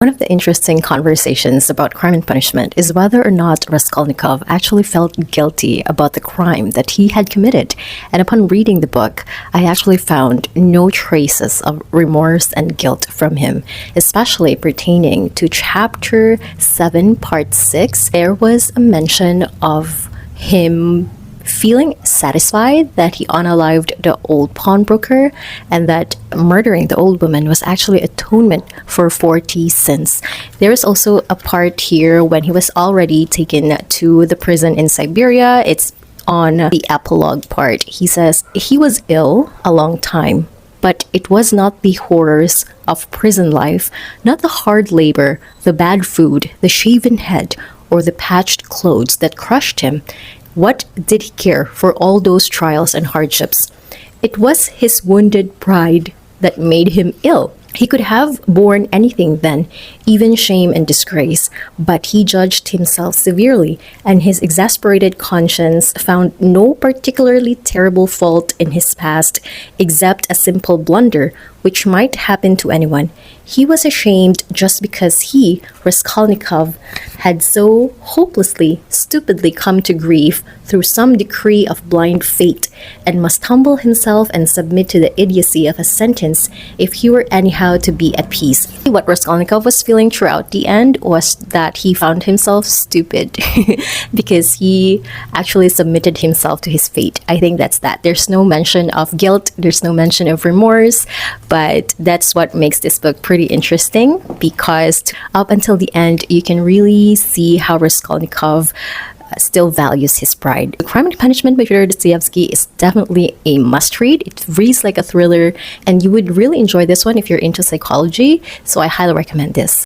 One of the interesting conversations about Crime and Punishment is whether or not Raskolnikov actually felt guilty about the crime that he had committed. And upon reading the book, I actually found no traces of remorse and guilt from him, especially pertaining to Chapter 7, Part 6. There was a mention of him feeling satisfied that he unalived the old pawnbroker and that murdering the old woman was actually atonement for 40 sins. There is also a part here when he was already taken to the prison in Siberia. It's on the epilogue part. He says he was ill a long time, but it was not the horrors of prison life, not the hard labor, the bad food, the shaven head, or the patched clothes that crushed him. What did he care for all those trials and hardships? It was his wounded pride that made him ill. He could have borne anything then, even shame and disgrace, but he judged himself severely, and his exasperated conscience found no particularly terrible fault in his past, except a simple blunder, which might happen to anyone. He was ashamed just because he, Raskolnikov, had so hopelessly, stupidly come to grief through some decree of blind fate, and must humble himself and submit to the idiocy of a sentence if he were anyhow to be at peace. What Raskolnikov was feeling throughout the end was that he found himself stupid because he actually submitted himself to his fate. I think that's that. There's no mention of guilt, there's no mention of remorse, but that's what makes this book pretty interesting, because up until the end you can really see how Raskolnikov still values his pride. Crime and Punishment by Fyodor Dostoevsky is definitely a must-read. It reads like a thriller, and you would really enjoy this one if you're into psychology, so I highly recommend this.